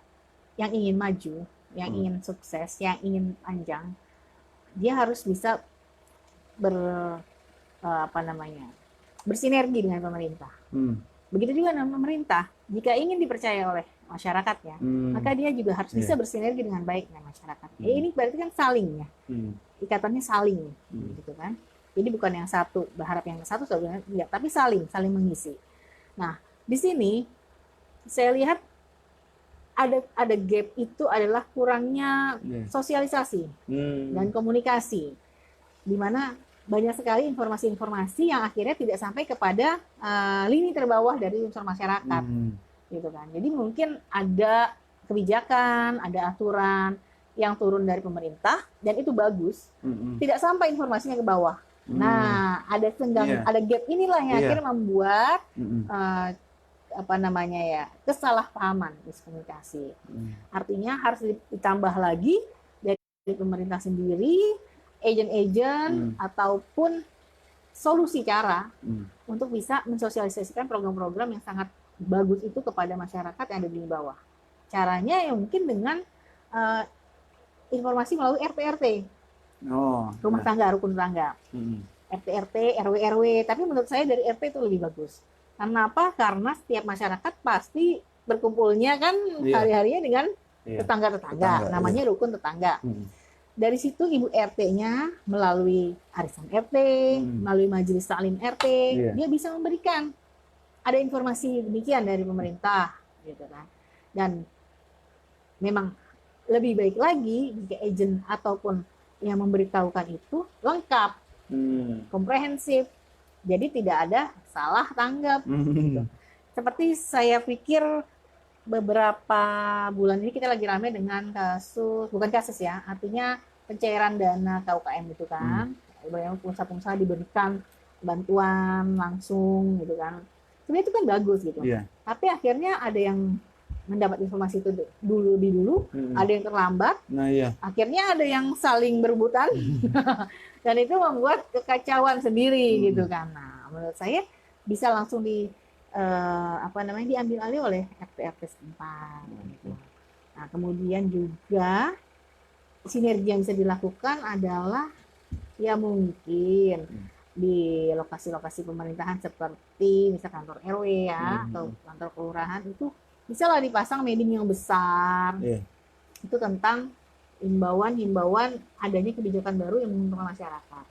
yang ingin maju, yang ingin sukses, yang ingin panjang, dia harus bisa bersinergi dengan pemerintah. Begitu juga dengan pemerintah, jika ingin dipercaya oleh masyarakatnya, maka dia juga harus bisa bersinergi dengan baik dengan masyarakat. Ini berarti kan saling ya, ikatannya saling, gitu kan. Jadi bukan yang satu berharap yang satu tidak, tapi saling mengisi. Nah, di sini saya lihat ada gap itu adalah kurangnya sosialisasi dan komunikasi, di mana banyak sekali informasi-informasi yang akhirnya tidak sampai kepada lini terbawah dari unsur masyarakat, gitu kan. Jadi mungkin ada kebijakan, ada aturan yang turun dari pemerintah dan itu bagus, tidak sampai informasinya ke bawah. Nah, ada ada gap inilah yang akhirnya membuat kesalahpahaman miskomunikasi. Artinya harus ditambah lagi dari pemerintah sendiri, agen-agen ataupun solusi cara untuk bisa mensosialisasikan program-program yang sangat bagus itu kepada masyarakat yang ada di bawah. Caranya ya mungkin dengan informasi melalui RT-RT, rumah tangga, rukun tangga, RT-RT, RW-RW. Tapi menurut saya dari RT itu lebih bagus. Karena apa? Karena setiap masyarakat pasti berkumpulnya kan hari-harinya dengan tetangga-tetangga, namanya rukun tetangga. Dari situ ibu RT-nya melalui arisan RT, melalui majelis taklim RT, dia bisa memberikan ada informasi demikian dari pemerintah, gitu kan. Dan memang lebih baik lagi jika agen ataupun yang memberitahukan itu lengkap, komprehensif. Jadi tidak ada salah tanggap. Gitu. Seperti saya pikir beberapa bulan ini kita lagi ramai dengan bukan kasus ya, artinya pencairan dana KUKM itu kan. Banyak pengusaha-pengusaha diberikan bantuan langsung gitu kan. Sebenarnya itu kan bagus gitu. Tapi akhirnya ada yang mendapat informasi itu lebih dulu, ada yang terlambat. Akhirnya ada yang saling berebutan. Dan itu membuat kekacauan sendiri gitu kan. Nah, menurut saya bisa langsung diambil alih oleh RT-RT setempat. Gitu. Nah, kemudian juga sinergi yang bisa dilakukan adalah ya mungkin di lokasi-lokasi pemerintahan seperti misal kantor RW ya atau kantor kelurahan itu bisa lah dipasang mending yang besar. Itu tentang himbauan adanya kebijakan baru yang menguntungkan masyarakat.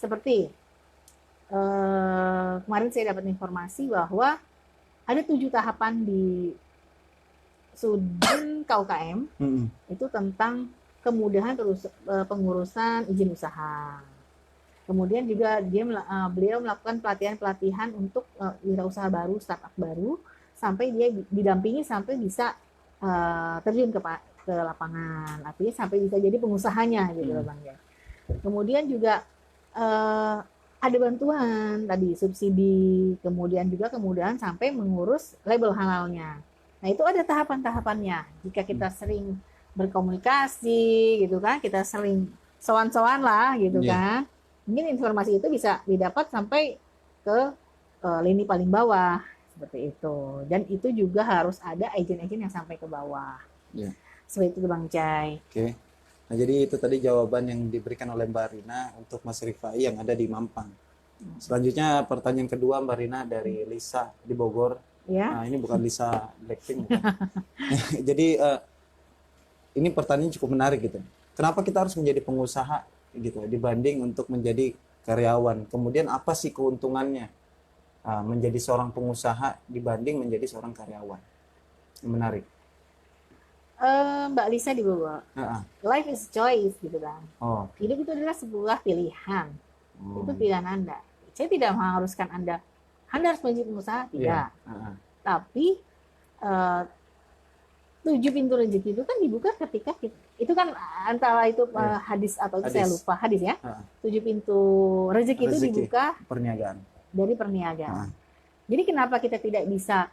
Seperti kemarin saya dapat informasi bahwa ada 7 tahapan di Sudin KUKM itu tentang kemudahan pengurusan izin usaha. Kemudian juga beliau melakukan pelatihan untuk wirausaha baru, startup baru, sampai dia didampingi sampai bisa terjun ke lapangan, artinya sampai bisa jadi pengusahanya gitu loh Bang ya. Kemudian juga ada bantuan tadi subsidi, kemudian juga kemudahan sampai mengurus label halalnya. Nah itu ada tahapan-tahapannya. Jika kita sering berkomunikasi gitu kan, kita sering sowan-sowan lah gitu kan. Mungkin informasi itu bisa didapat sampai ke lini paling bawah seperti itu. Dan itu juga harus ada agen-agen yang sampai ke bawah. Seperti itu Bang Cai. Oke. Nah, jadi itu tadi jawaban yang diberikan oleh Mbak Rina untuk Mas Rifai yang ada di Mampang. Selanjutnya pertanyaan kedua Mbak Rina dari Lisa di Bogor. Nah, ini bukan Lisa Blackpink. Jadi ini pertanyaan cukup menarik gitu. Kenapa kita harus menjadi pengusaha gitu dibanding untuk menjadi karyawan? Kemudian apa sih keuntungannya menjadi seorang pengusaha dibanding menjadi seorang karyawan? Menarik. Mbak Lisa di Bogor. Life is choice gitu kan. Hidup itu adalah sebuah pilihan. Itu pilihan Anda. Saya tidak mengharuskan Anda harus menjadi pengusaha, tidak. Tapi 7 pintu rezeki itu kan dibuka ketika kita, itu kan antara itu hadis atau itu saya lupa hadis ya. 7 pintu rezeki itu dibuka dari perniagaan. Jadi kenapa kita tidak bisa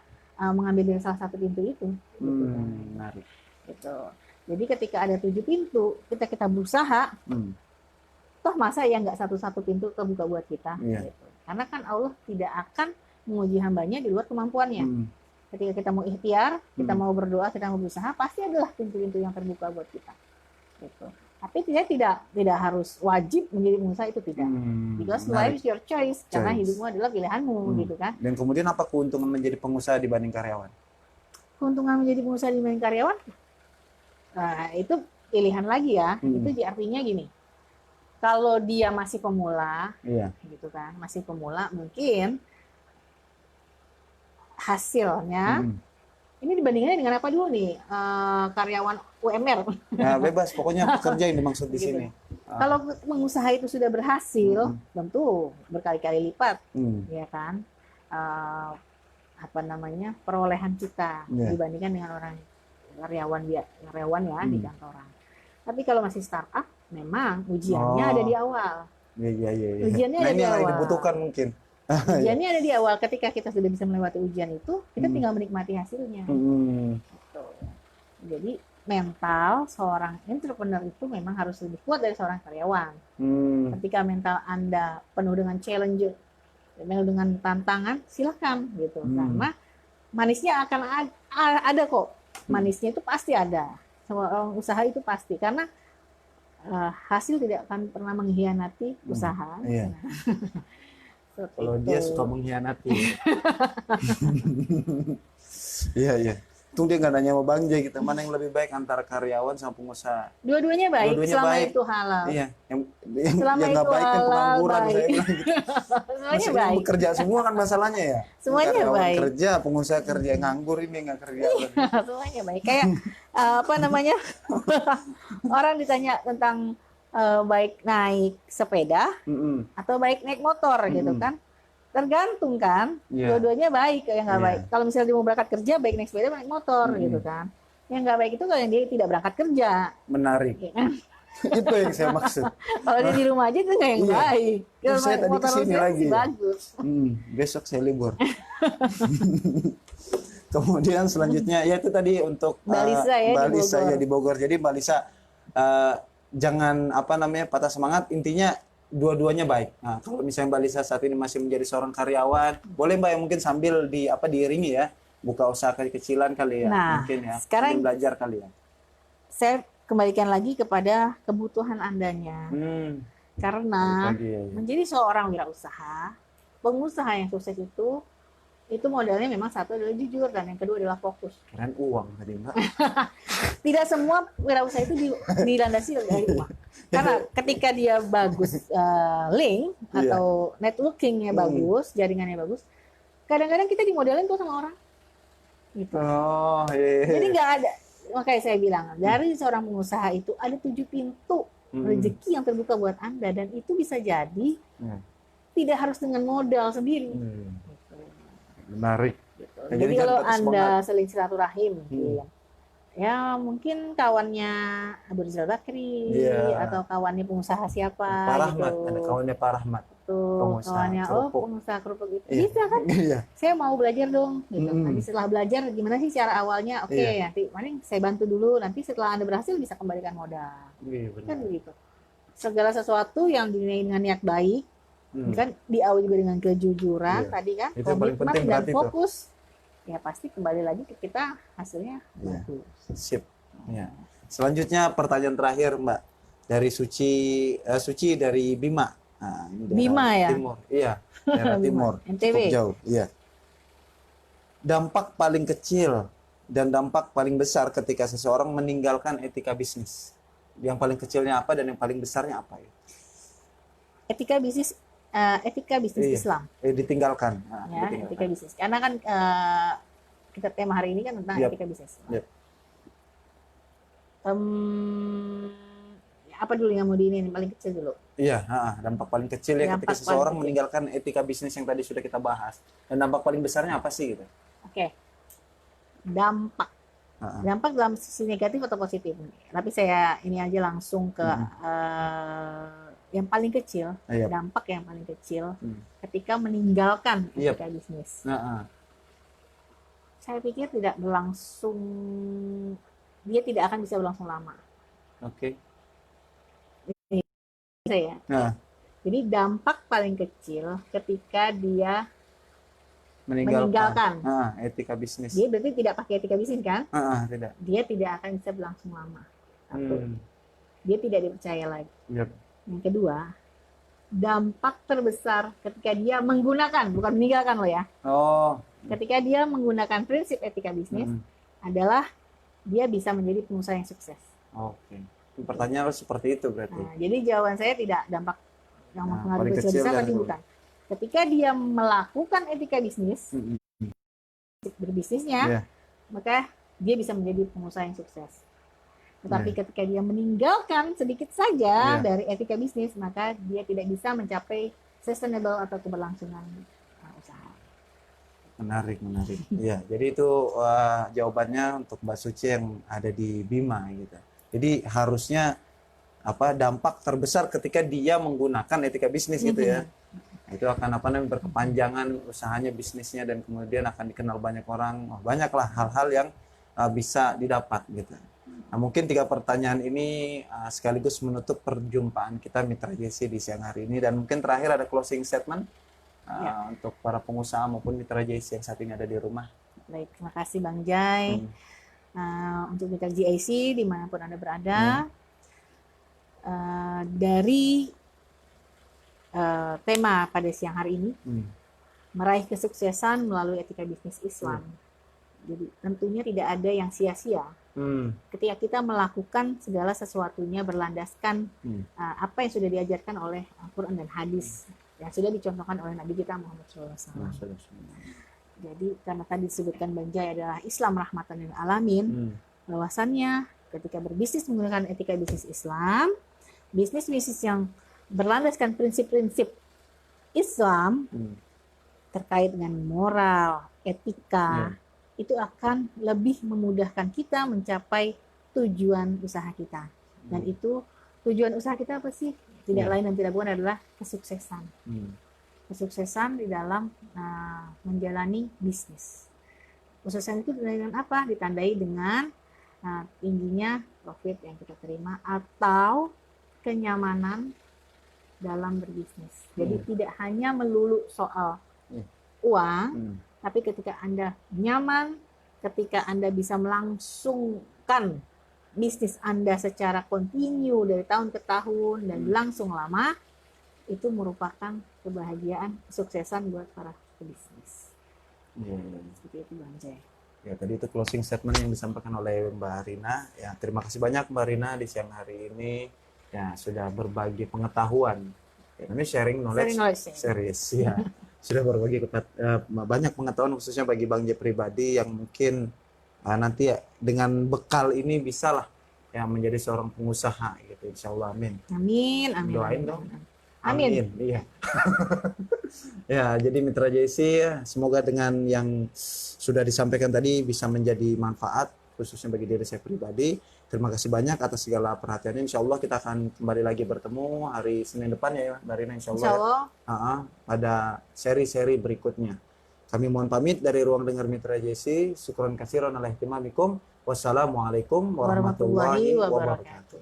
mengambil dari salah satu pintu itu? Gitu kan. Menarik. Gitu. Jadi ketika ada 7 pintu, kita berusaha, toh masa ya nggak satu-satu pintu kebuka buat kita? Gitu. Karena kan Allah tidak akan menguji hambanya di luar kemampuannya. Ketika kita mau ikhtiar, kita mau berdoa, kita mau berusaha, pasti adalah pintu-pintu yang terbuka buat kita. Gitu. Tapi tidak harus wajib menjadi pengusaha, itu tidak. Because life is your choice. Karena hidupmu adalah pilihanmu, gitu kan. Dan kemudian apa keuntungan menjadi pengusaha dibanding karyawan? Keuntungan menjadi pengusaha dibanding karyawan, itu pilihan lagi ya. Itu artinya gini. Kalau dia masih pemula, gitu kan, masih pemula, mungkin hasilnya ini dibandingkan dengan apa dulu nih, karyawan UMR. Ya bebas, pokoknya pekerja yang dimaksud di sini. Kalau pengusaha itu sudah berhasil, tentu berkali-kali lipat, ya kan, perolehan kita dibandingkan dengan orang karyawan ya di kantoran. Tapi kalau masih startup, memang ujiannya ada di awal. Ujiannya ada di awal. Yang dibutuhkan mungkin. Ujiannya ada di awal. Ketika kita sudah bisa melewati ujian itu, kita tinggal menikmati hasilnya. Gitu. Jadi mental seorang entrepreneur itu memang harus lebih kuat dari seorang karyawan. Ketika mental Anda penuh dengan challenge, penuh dengan tantangan, silakan gitu. Karena manisnya akan ada kok. Manisnya itu pasti ada. Seorang usaha itu pasti, karena hasil tidak akan pernah mengkhianati usaha. Kalau dia suka mengkhianati. Iya. Untung dia nggak nanya sama Bang Jay gitu, mana yang lebih baik antara karyawan sama pengusaha? Dua-duanya baik, selama itu halal. Iya, yang selama yang nggak baik yang pengangguran, saya bilang gitu. Semuanya baik. Bekerja semua kan masalahnya ya. Semuanya karyawan baik. Kerja, pengusaha kerja, nganggur ini nggak kerja. Semuanya baik. Kayak orang ditanya tentang baik naik sepeda atau baik naik motor gitu kan. Tergantung kan, dua-duanya baik yang nggak baik. Kalau misalnya dia mau berangkat kerja, baik naik sepeda, naik motor gitu kan. Yang nggak baik itu kalau dia tidak berangkat kerja. Menarik. Ya kan? Itu yang saya maksud. Kalau dia di rumah aja itu nggak yang baik. Kalau saya tadi kesini lagi. Bagus. Besok saya libur. Kemudian selanjutnya ya itu tadi untuk Mbak Lisa ya di Bogor. Jadi Mbak Lisa jangan patah semangat, intinya dua-duanya baik. Nah, kalau misalnya Mbak Lisa saat ini masih menjadi seorang karyawan, boleh Mbak yang mungkin sambil diiringi ya, buka usaha kecilan kali ya, mungkin ya. Sekarang belajar kali ya. Saya kembalikan lagi kepada kebutuhan Andanya. Karena menjadi seorang wirausaha, pengusaha yang sukses itu modalnya memang satu adalah jujur dan yang kedua adalah fokus. Keren uang tadi Mbak. Tidak semua wirausaha itu dilandasi dari uang. Karena ketika dia bagus link atau networkingnya bagus, jaringannya bagus, kadang-kadang kita dimodalin tuh sama orang. Gitu. Jadi nggak ada, makanya saya bilang dari seorang pengusaha itu ada 7 pintu rezeki yang terbuka buat Anda, dan itu bisa jadi tidak harus dengan modal sendiri. Menarik. Gitu. Jadi kalau Anda seling silaturahim, ya mungkin kawannya Abu Rizal Bakri atau kawannya pengusaha siapa. Pak Rahmat, ada kawannya Pak Rahmat. Betul. kawannya, kerupuk. pengusaha kerupuk itu Iya. bisa kan? Iya. Saya mau belajar dong, gitu. Mm-mm. Nanti setelah belajar gimana sih cara awalnya? Oke, Iya. nanti paling saya bantu dulu. Nanti setelah Anda berhasil bisa kembalikan modal. Iya, Kan benar. begitu. Segala sesuatu yang dinilai dengan niat baik, Hmm. kan diawali juga dengan kejujuran Iya. tadi kan, Itu yang paling komitmen penting dan berarti tuh. fokus. Ya pasti kembali lagi ke kita hasilnya Iya. bagus. Sip. Ya. Selanjutnya pertanyaan terakhir, Mbak. Dari Suci dari Bima. Nah, ini daerah Bima ya? timur. Iya, daerah Bima. timur. NTB. Cukup jauh. Iya. Dampak paling kecil dan dampak paling besar ketika seseorang meninggalkan etika bisnis. Yang paling kecilnya apa dan yang paling besarnya apa ya? Etika bisnis Iya. Islam. Ditinggalkan. Nah, Ya, ditinggalkan. etika bisnis. Karena kan kita tema hari ini kan tentang Yap. etika bisnis. Yap. Apa dulu yang mau ini paling kecil dulu? Iya, dampak paling kecil ya ketika Dampak paling seseorang kecil. meninggalkan etika bisnis yang tadi sudah kita bahas. Dan dampak paling besarnya apa sih gitu? Oke. Dampak. Ah, Dampak dalam sisi negatif atau positif? Tapi saya ini aja langsung ke yang paling kecil. Iya. Dampak yang paling kecil Hmm. ketika meninggalkan Yap. etika bisnis. Saya pikir tidak berlangsung, dia tidak akan bisa berlangsung lama. Oke. Saya. Nah, Jadi dampak paling kecil ketika dia meninggalkan meninggalkan. etika bisnis. Dia berarti tidak pakai etika bisnis kan? Tidak. Dia tidak akan bisa berlangsung lama. Satu, Hmm. dia tidak dipercaya lagi. Yap. Yang kedua, dampak terbesar ketika dia menggunakan, bukan meninggalkan loh ya. Oh. Ketika dia menggunakan prinsip etika bisnis adalah dia bisa menjadi pengusaha yang sukses. Oke. Pertanyaan seperti itu berarti. Nah, jadi jawaban saya tidak dampak yang Paling mempengaruhi kecil besar, dan tapi bukan. Ketika dia melakukan etika bisnis, berbisnisnya, Iya. maka dia bisa menjadi pengusaha yang sukses. Tetapi ketika dia meninggalkan sedikit saja dari etika bisnis, maka dia tidak bisa mencapai sustainable atau keberlangsungan usaha. Menarik. Iya, jadi itu jawabannya untuk Mbak Suci yang ada di Bima gitu. Jadi harusnya dampak terbesar ketika dia menggunakan etika bisnis gitu ya. Itu akan berkepanjangan usahanya, bisnisnya, dan kemudian akan dikenal banyak orang. Banyaklah hal-hal yang bisa didapat gitu. Nah, mungkin 3 pertanyaan ini sekaligus menutup perjumpaan kita Mitra JC di siang hari ini, dan mungkin terakhir ada closing statement untuk para pengusaha maupun Mitra JC yang saat ini ada di rumah. Baik, terima kasih Bang Jai. Untuk Mitra JC dimanapun Anda berada, dari tema pada siang hari ini, meraih kesuksesan melalui etika bisnis Islam. Jadi tentunya tidak ada yang sia-sia. Ketika kita melakukan segala sesuatunya berlandaskan apa yang sudah diajarkan oleh Al-Quran dan hadis yang sudah dicontohkan oleh Nabi kita Muhammad SAW. Jadi karena tadi disebutkan Bang Jai adalah Islam rahmatan lil alamin, bahwasannya ketika berbisnis menggunakan etika bisnis Islam, bisnis-bisnis yang berlandaskan prinsip-prinsip Islam terkait dengan moral, etika, itu akan lebih memudahkan kita mencapai tujuan usaha kita. Dan itu tujuan usaha kita apa sih? Tidak lain dan tidak bukan adalah kesuksesan. Kesuksesan di dalam menjalani bisnis. Kesuksesan itu dengan apa? Ditandai dengan tingginya profit yang kita terima atau kenyamanan dalam berbisnis. Jadi tidak hanya melulu soal uang, tapi ketika Anda nyaman, ketika Anda bisa melangsungkan bisnis Anda secara kontinu dari tahun ke tahun dan berlangsung lama, itu merupakan kebahagiaan, kesuksesan buat para pebisnis. Seperti itu Bang Jai. Ya, tadi itu closing statement yang disampaikan oleh Mbak Rina. Ya, terima kasih banyak Mbak Rina di siang hari ini. Ya, sudah berbagi pengetahuan. Ya, ini sharing knowledge series. Ya, sudah berbagi banyak pengetahuan khususnya bagi Bang Jai pribadi yang mungkin nanti dengan bekal ini bisalah ya menjadi seorang pengusaha gitu. Insyaallah, amin. Amin. Doain dong. Amin. Iya. Ya, jadi Mitra JC, semoga dengan yang sudah disampaikan tadi bisa menjadi manfaat khususnya bagi diri saya pribadi. Terima kasih banyak atas segala perhatiannya. Insya Allah kita akan kembali lagi bertemu hari Senin depan ya Mbak Rina, insya Allah. Insya Allah. Pada seri-seri berikutnya. Kami mohon pamit dari Ruang Dengar Mitra JC. Syukron kasiron ala ihtimamikum. Wassalamualaikum warahmatullahi wabarakatuh.